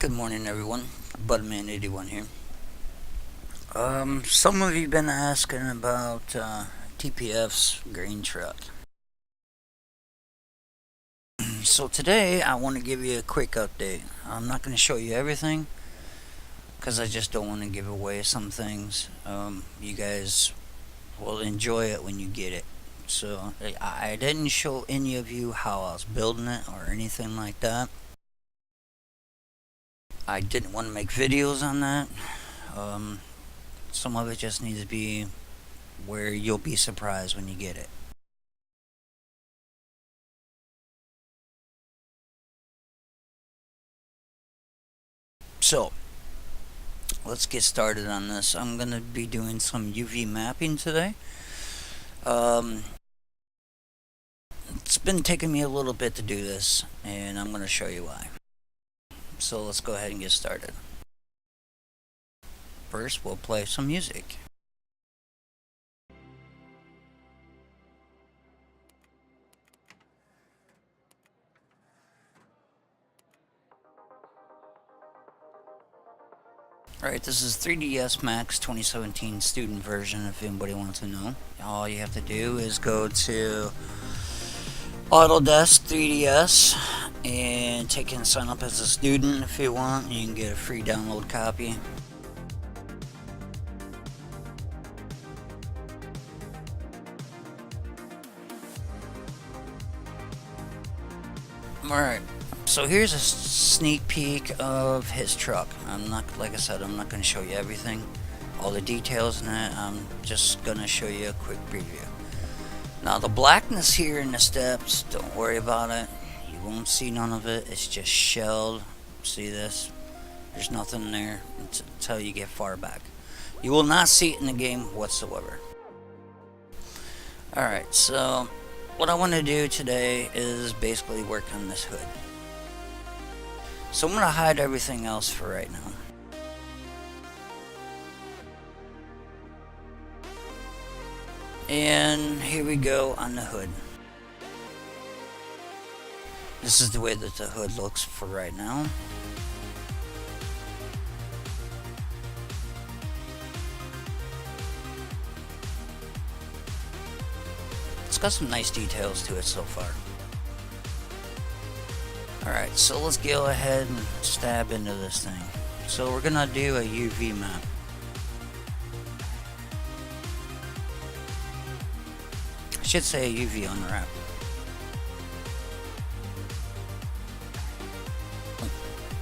Good morning, everyone. Butterman81 here. Some of you been asking about TPFs green truck. So today I want to give you a quick update. I'm not going to show you everything because I just don't want to give away some things. You guys will enjoy it when you get it. So I didn't show any of you how I was building it or anything like that. I didn't want to make videos on that. Um, some of it just needs to be where you'll be surprised when you get it. So, let's get started on this. I'm going to be doing some UV mapping today. Um, it's been taking me a little bit to do this, and I'm going to show you why. So, let's go ahead and get started. First, we'll play some music. Alright, this is 3ds Max 2017 student version if anybody wants to know. All you have to do is go to Autodesk 3ds and take and sign up as a student if you want. You can get a free download copy. Alright, so here's a sneak peek of his truck. Like I said, I'm not going to show you everything, all the details in it. I'm just going to show you a quick preview. Now the blackness here in the steps, don't worry about it. You won't see none of it. It's just shelled. See this? There's nothing there until you get far back. You will not see it in the game whatsoever. Alright, so what I want to do today is basically work on this hood. So I'm going to hide everything else for right now. And here we go on the hood. This is the way that the hood looks for right now. It's got some nice details to it so far. Alright, so let's go ahead and stab into this thing. So we're gonna do a UV map. I should say a UV unwrap.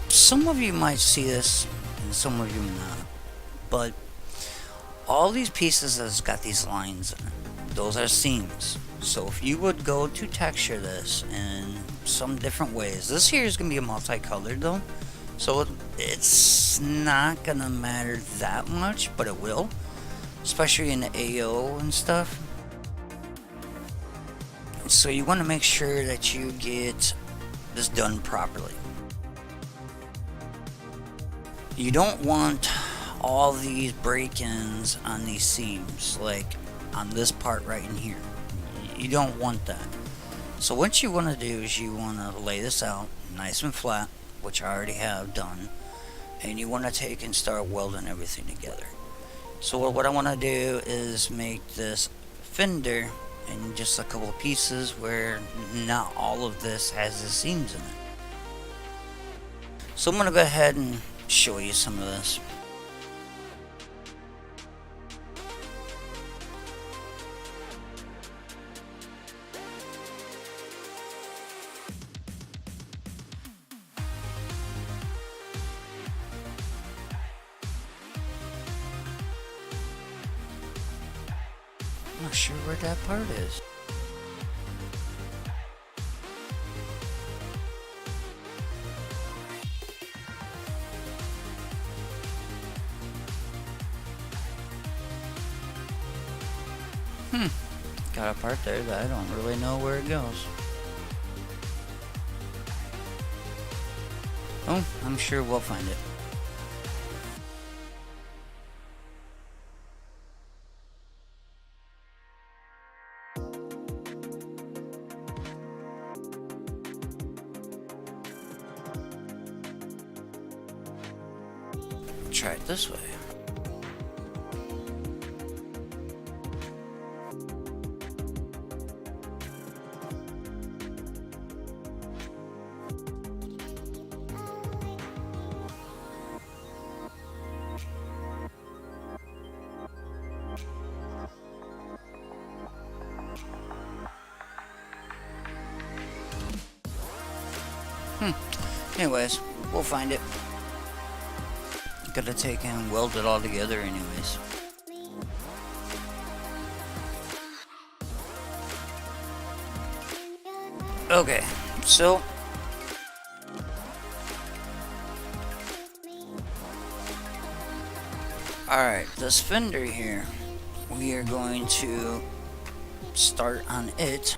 Some of you might see this, and some of you not. But all these pieces has got these lines in it. Those are seams. So if you would go to texture this in some different ways, this here is going to be a multicolored though, so it's not going to matter that much, but it will, especially in the AO and stuff. So you want to make sure that you get this done properly. You don't want all these break-ins on these seams, like on this part right in here. You don't want that. So what you want to do is you want to lay this out nice and flat, which I already have done, and you want to take and start welding everything together. So what I want to do is make this fender in just a couple of pieces where not all of this has the seams in it. So I'm going to go ahead and show you some of this. I'm not sure where that part is. Got a part there that I don't really know where it goes. Oh, I'm sure we'll find it. try it this way. Anyways, we'll find it. Gotta take and weld it all together anyways. Okay, so alright, this fender here, we are going to start on it.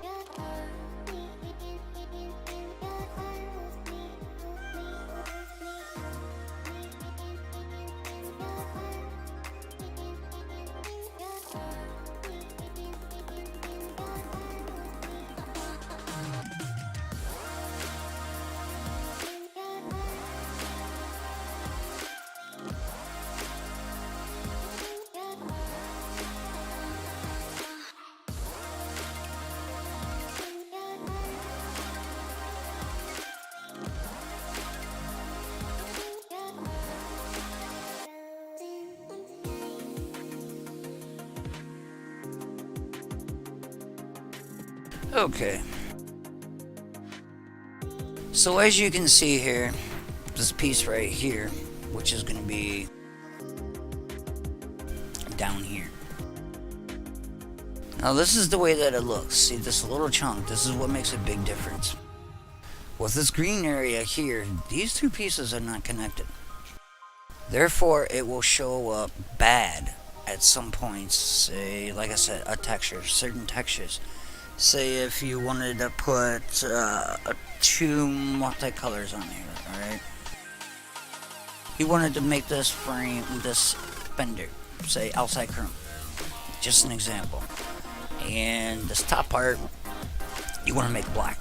Okay. So as you can see here, this piece right here, which is going to be down here. Now this is the way that it looks. See this little chunk, this is what makes a big difference. With this green area here, these two pieces are not connected. Therefore, it will show up bad at some points. Say, like I said, a texture, certain textures. Say if you wanted to put two multicolors on here, alright? You wanted to make this frame, this fender, say outside chrome. Just an example. And this top part, you want to make black.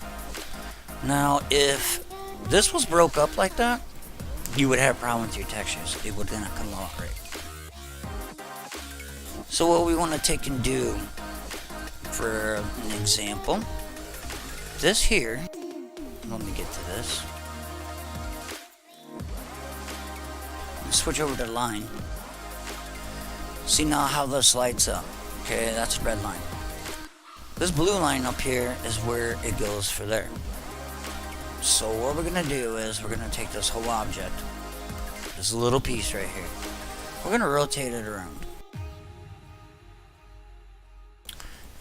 Now, if this was broke up like that, you would have a problem with your textures. It would not come out right. So what we want to take and do, for an example, this here, let me get to this. Switch over to line. See now how this lights up. Okay, that's a red line. This blue line up here is where it goes for there. So what we're gonna do is we're gonna take this whole object, this little piece right here, we're gonna rotate it around.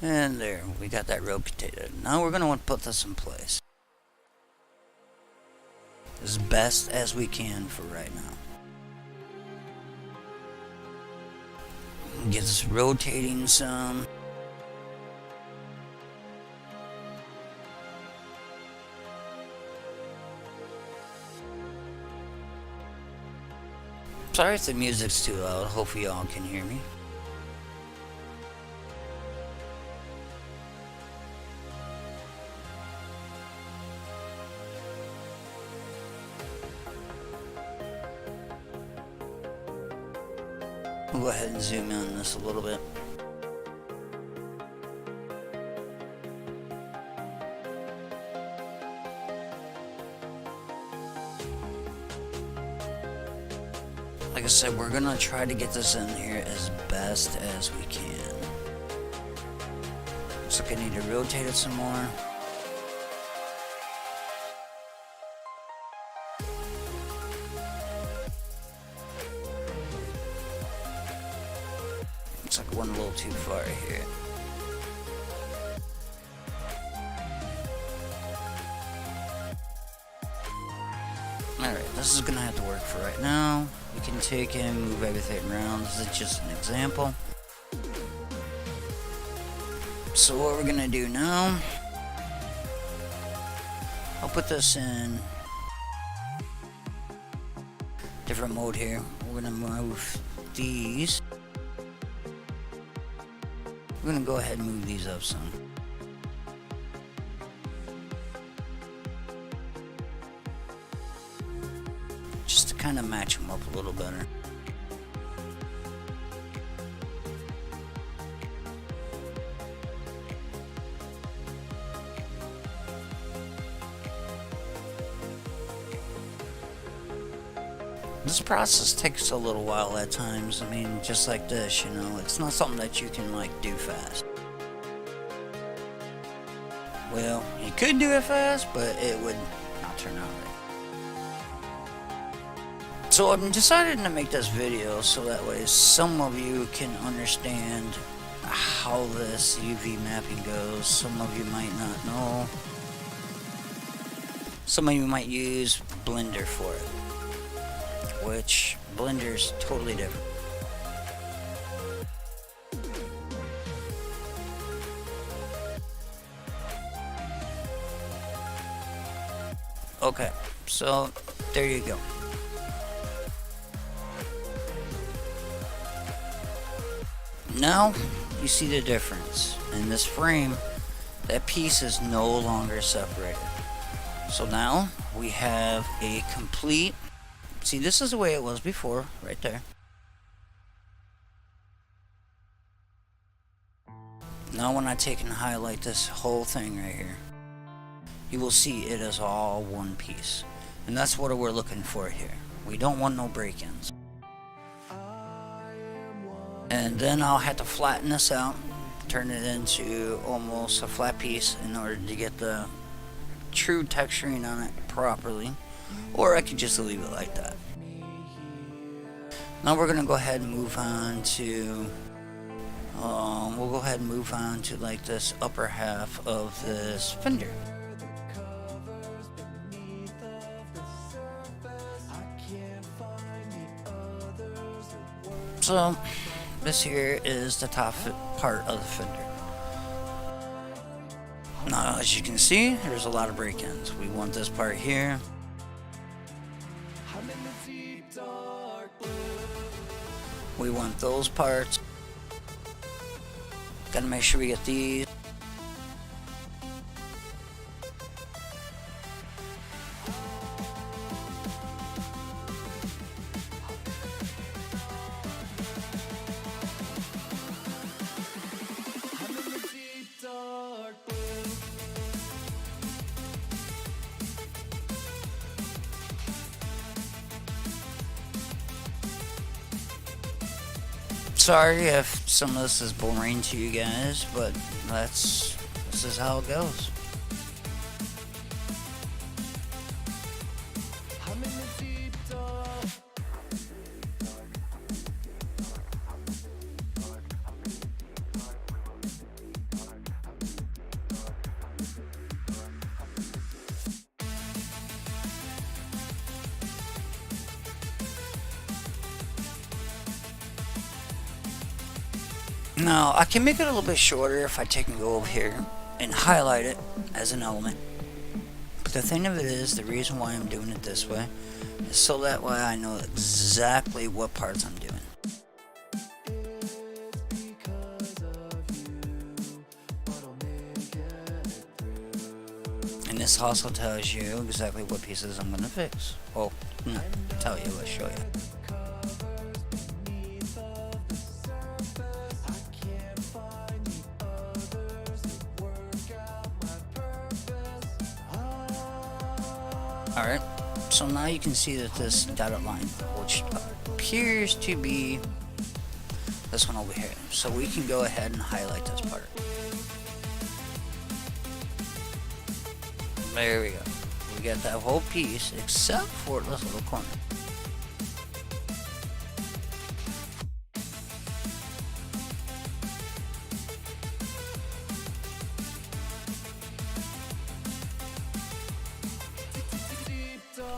And there, we got that rotated. Now we're gonna want to put this in place as best as we can for right now. Get this rotating some. Sorry if the music's too loud. Hopefully y'all can hear me. We'll go ahead and zoom in on this a little bit. Like I said, we're gonna try to get this in here as best as we can. Looks like I need to rotate it some more. Looks like I went a little too far here. Alright, this is gonna have to work for right now. We can take and move everything around. This is just an example. So what we're gonna do now, I'll put this in different mode here. We're gonna move these. We're gonna go ahead and move these up some. Just to kind of match them up a little better. This process takes a little while at times. I mean, just like this, you know, it's not something that you can like do fast. Well, you could do it fast, but it would not turn out right. So I'm decided to make this video so that way some of you can understand how this UV mapping goes. Some of you might not know. Some of you might use Blender for it, which Blender's totally different. Okay, so there you go. Now you see the difference. In this frame, that piece is no longer separated. So now we have a complete, see, this is the way it was before, right there. Now when I take and highlight this whole thing right here, you will see it is all one piece. And that's what we're looking for here. We don't want no break-ins. And then I'll have to flatten this out, turn it into almost a flat piece in order to get the true texturing on it properly. Or I could just leave it like that. Now we're going to go ahead and move on to we'll go ahead and move on to like this upper half of this fender. So this here is the top part of the fender. Now as you can see, there's a lot of break-ins. We want this part here. We want those parts. Gotta make sure we get these. Sorry if some of this is boring to you guys, but this is how it goes. Now, I can make it a little bit shorter if I take and go over here and highlight it as an element. But the thing of it is, the reason why I'm doing it this way is so that way I know exactly what parts I'm doing. And this also tells you exactly what pieces I'm going to fix. Well, not tell you, let's show you. Alright, so now you can see that this dotted line, which appears to be this one over here. So we can go ahead and highlight this part. There we go. We got that whole piece except for this little corner.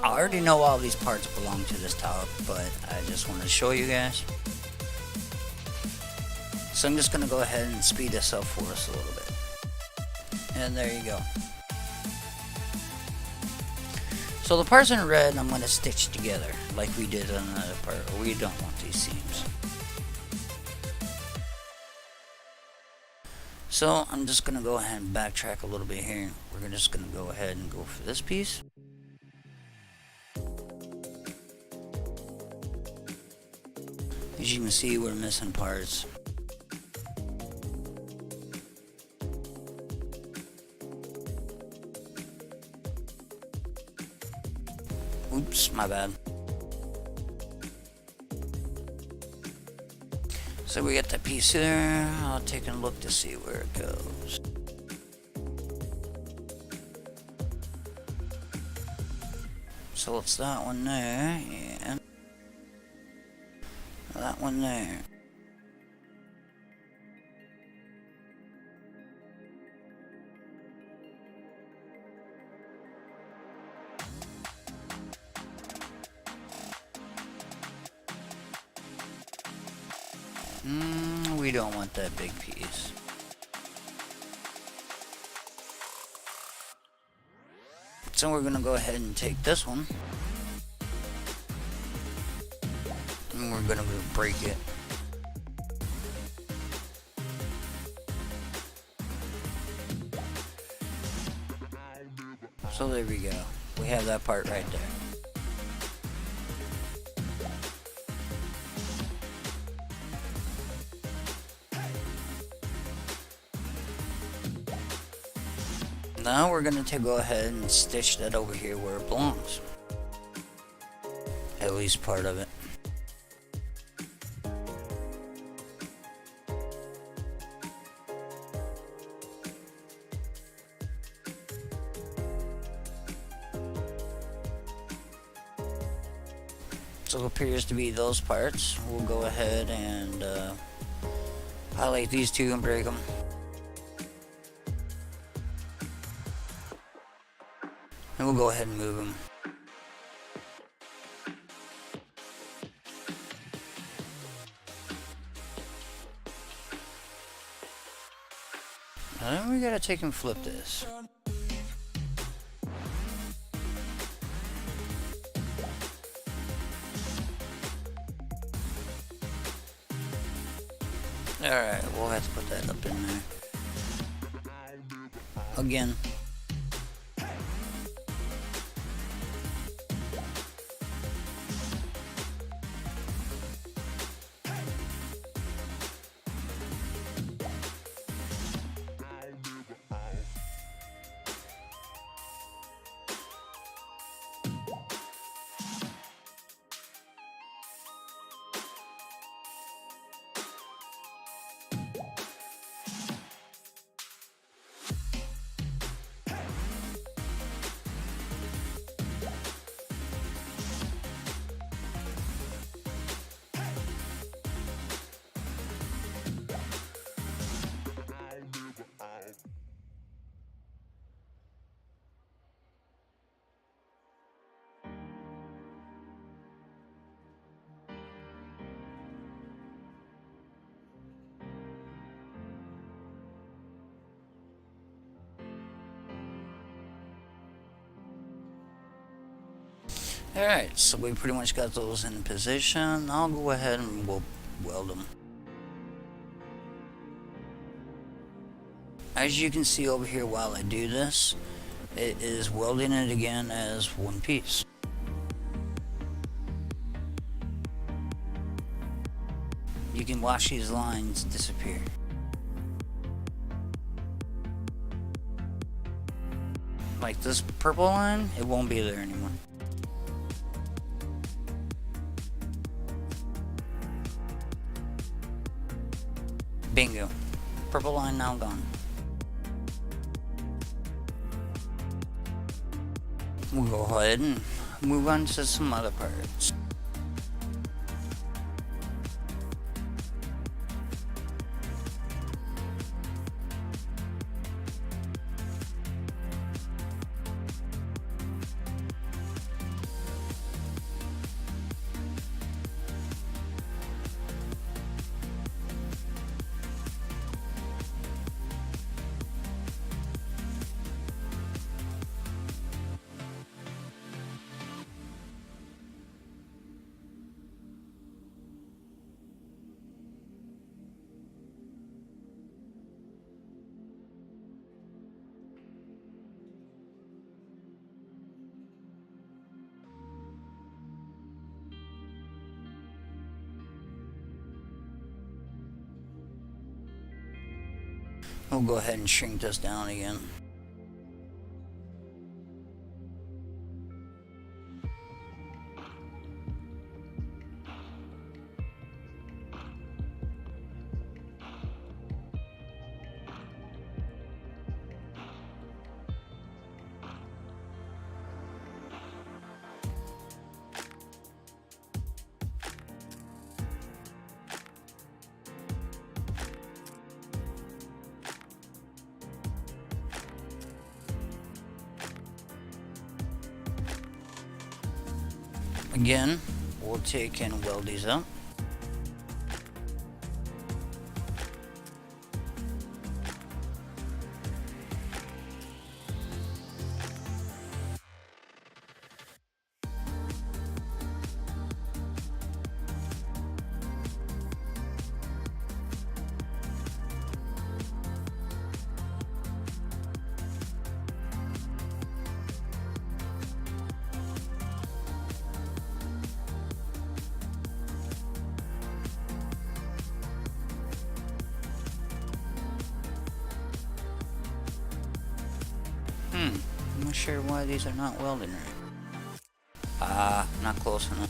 I already know all these parts belong to this tower, but I just want to show you guys. So I'm just going to go ahead and speed this up for us a little bit. And there you go. So the parts in red I'm going to stitch together like we did on the other part. We don't want these seams. So I'm just going to go ahead and backtrack a little bit here. We're just going to go ahead and go for this piece. As you can see, we're missing parts. Oops, my bad. So we got that piece here. I'll take a look to see where it goes. So it's that one there, and that one there. We don't want that big piece. So we're gonna go ahead and take this one, and we're gonna break it. So there we go. We have that part right there. Now we're going to go ahead and stitch that over here where it belongs. At least part of it. So it appears to be those parts. We'll go ahead and highlight these two and break them. And we'll go ahead and move them. Now then we gotta take and flip this. Alright, we'll have to put that up in there. Again. Alright, so we pretty much got those in position. I'll go ahead and we'll weld them. As you can see over here while I do this, it is welding it again as one piece. You can watch these lines disappear. Like this purple line, it won't be there anymore. Bingo. Purple line now gone. We'll go ahead and move on to some other parts. We'll go ahead and shrink this down again. Again, we'll take and weld these up. I'm not sure why these are not welding right. Not close enough.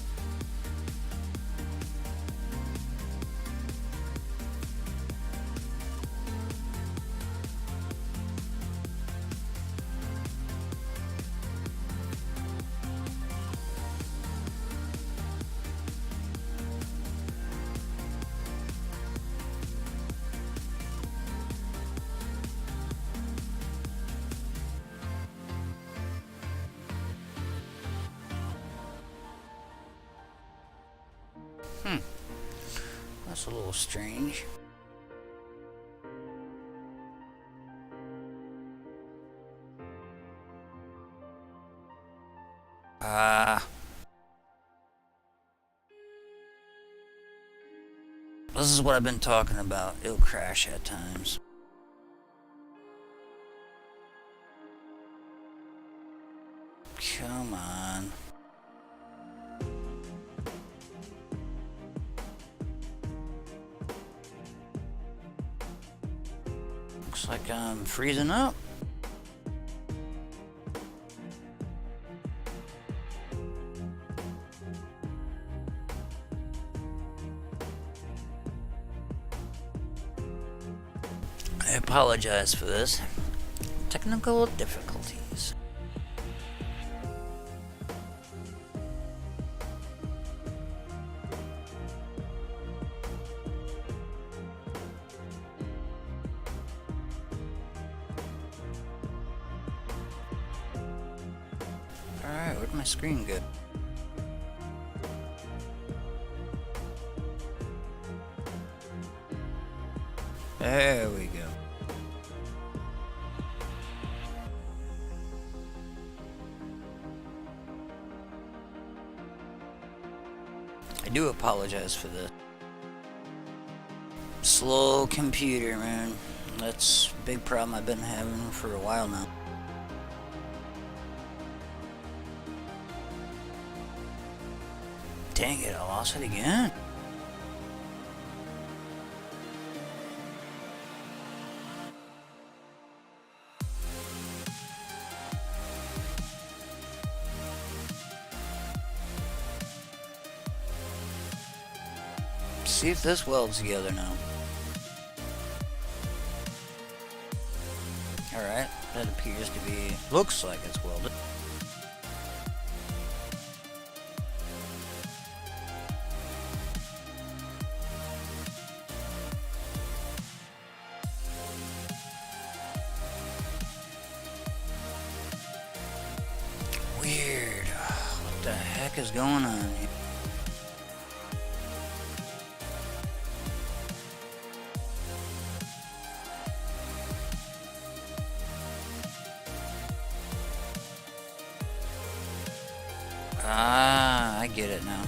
That's a little strange. This is what I've been talking about. It'll crash at times. Come on. Looks like I'm freezing up. I apologize for this. Technical difficulties. Alright, where'd my screen go? There we go. I do apologize for the slow computer, man. That's a big problem I've been having for a while now. Dang it, I lost it again. See if this welds together now. Alright, that appears to be... looks like it's welded. Weird. What the heck is going on here? I get it now.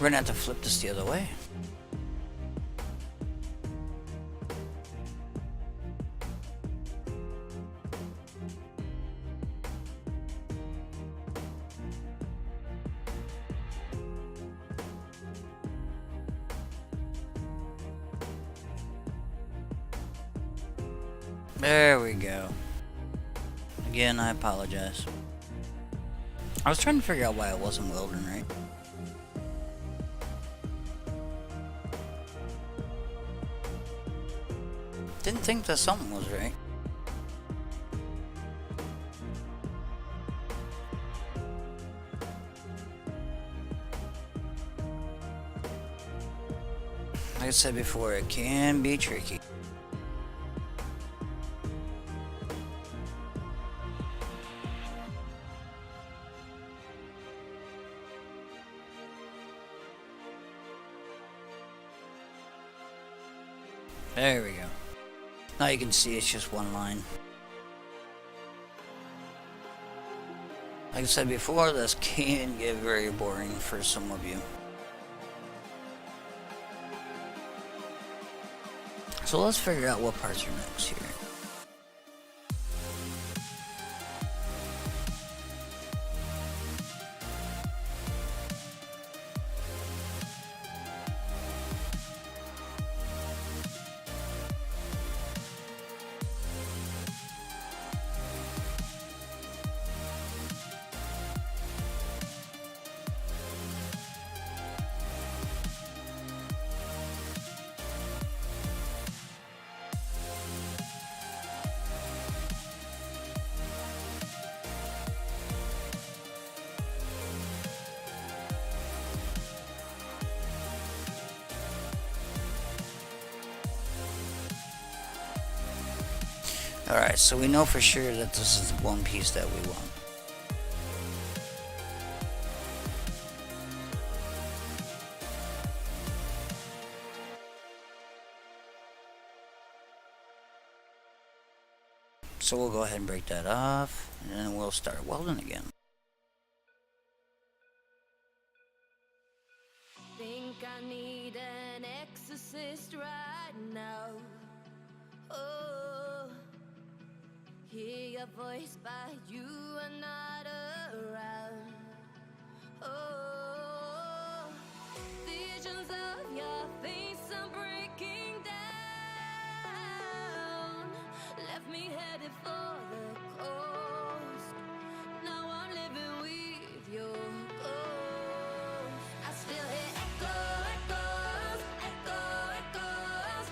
We're gonna have to flip this the other way. There we go. Again, I apologize. I was trying to figure out why it wasn't welding right. Didn't think that something was right. Like I said before, it can be tricky. There we go. Now you can see it's just one line. Like I said before, this can get very boring for some of you. So let's figure out what parts are next here. Alright, so we know for sure that this is the one piece that we want. So we'll go ahead and break that off, and then we'll start welding again. Think I need an exorcist right now. Oh, hear your voice, but you are not around. Oh, visions of your face are breaking down. Left me headed for the coast. Now I'm living with your ghost. I still hear echoes, echoes,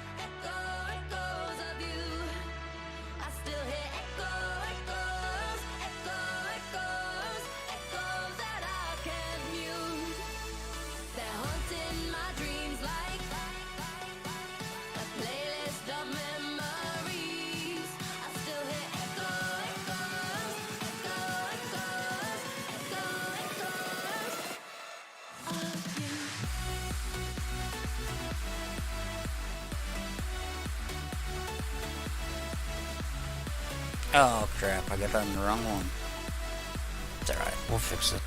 echoes of you. I still hear echoes, echoes that I can't mute. They're haunting my dreams like a playlist of memories. I still hear echoes of you. Oh crap, I got that on the wrong one. It's alright, we'll fix it.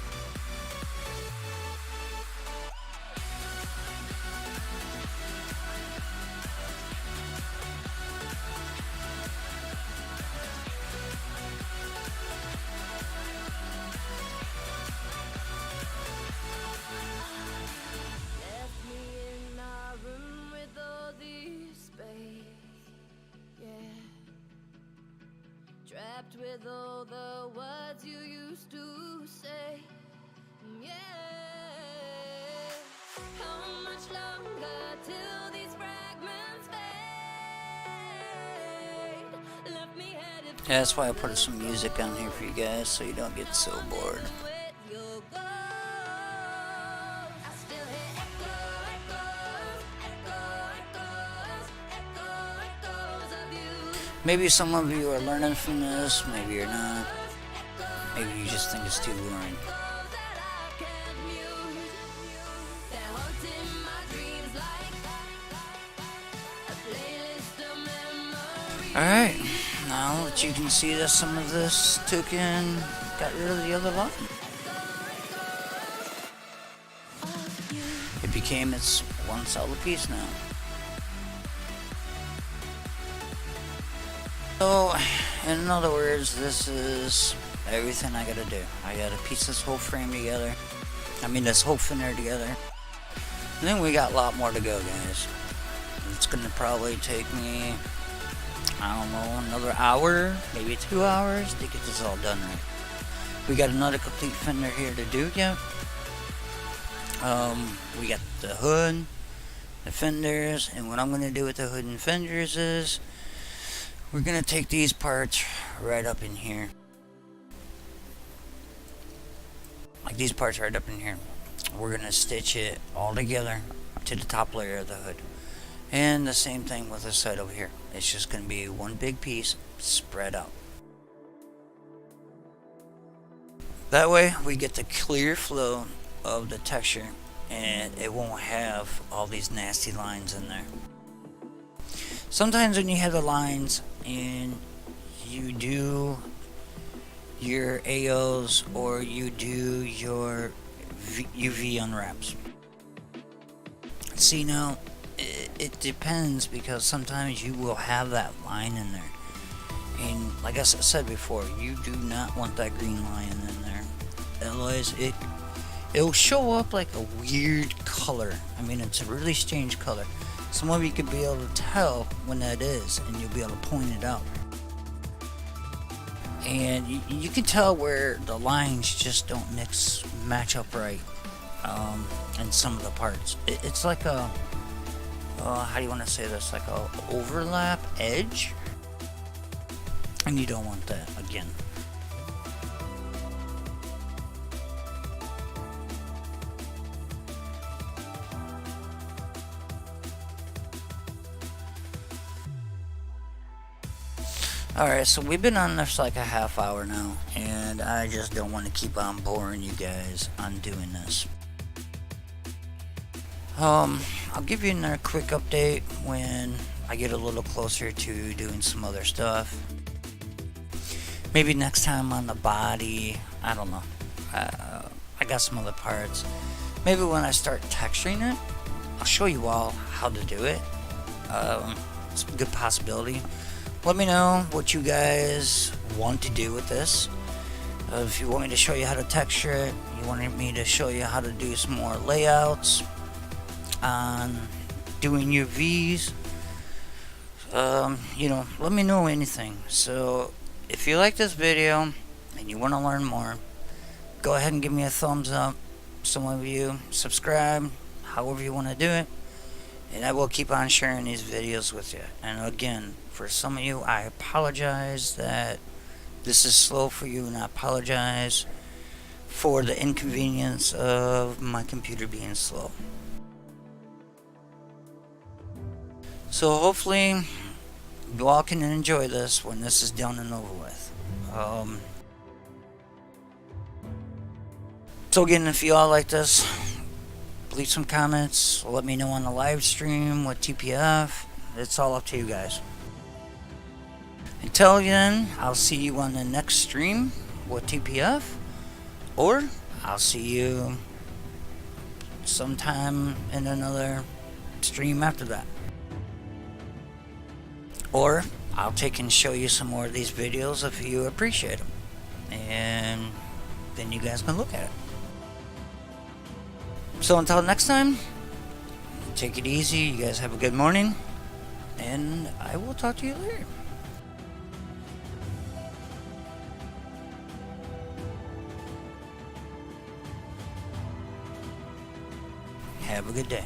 Left me in my room with all this space, yeah. Trapped with all the words you used to say, yeah. How much longer till these fragments fade? Left me headed Yeah, that's why I put some music on here for you guys, so you don't get so bored. with your ghost. I still hear echoes of you. Maybe some of you are learning from this, maybe you're not. Maybe you just think it's too boring. That I can't mute. They're haunting my dreams like a playlist of memories. Alright, now that you can see that some of this took in, got rid of the other line. It became its one solid piece now. So, in other words, this is everything I gotta do. I gotta piece this whole frame together. This whole fender together. And then we got a lot more to go, guys. It's gonna probably take me, I don't know, another hour, maybe 2 hours to get this all done right. We got another complete fender here to do yet. We got the hood, the fenders, and what I'm gonna do with the hood and fenders is we're gonna take these parts right up in here. Like these parts right up in here. We're gonna stitch it all together to the top layer of the hood. And the same thing with this side over here. It's just gonna be one big piece spread out. That way we get the clear flow of the texture and it won't have all these nasty lines in there. Sometimes when you have the lines and you do your AOs or you do your UV unwraps. See, now it depends, because sometimes you will have that line in there, and like I said before, you do not want that green line in there. Otherwise it'll show up like a weird color. I mean, it's a really strange color. Some of you could be able to tell when that is, and you'll be able to point it out. And you can tell where the lines just don't match up right in some of the parts. It's like a how do you want to say this? Like a overlap edge, and you don't want that again. Alright, so we've been on this like a half hour now, and I just don't want to keep on boring you guys on doing this. I'll give you another quick update when I get a little closer to doing some other stuff. Maybe next time on the body, I don't know. I got some other parts. Maybe when I start texturing it, I'll show you all how to do it. It's a good possibility. Let me know what you guys want to do with this. If you want me to show you how to texture it, you want me to show you how to do some more layouts on doing your V's, you know, let me know anything. So if you like this video and you want to learn more, go ahead and give me a thumbs up. Some of you subscribe, however you want to do it, and I will keep on sharing these videos with you. And again, for some of you, I apologize that this is slow for you, and I apologize for the inconvenience of my computer being slow. So hopefully you all can enjoy this when this is done and over with. So again, if you all like this, leave some comments, let me know on the live stream what TPF. It's all up to you guys. Until then, I'll see you on the next stream with TPF, or I'll see you sometime in another stream after that. Or I'll take and show you some more of these videos if you appreciate them, and then you guys can look at it. So until next time, take it easy. You guys have a good morning, and I will talk to you later. Have a good day.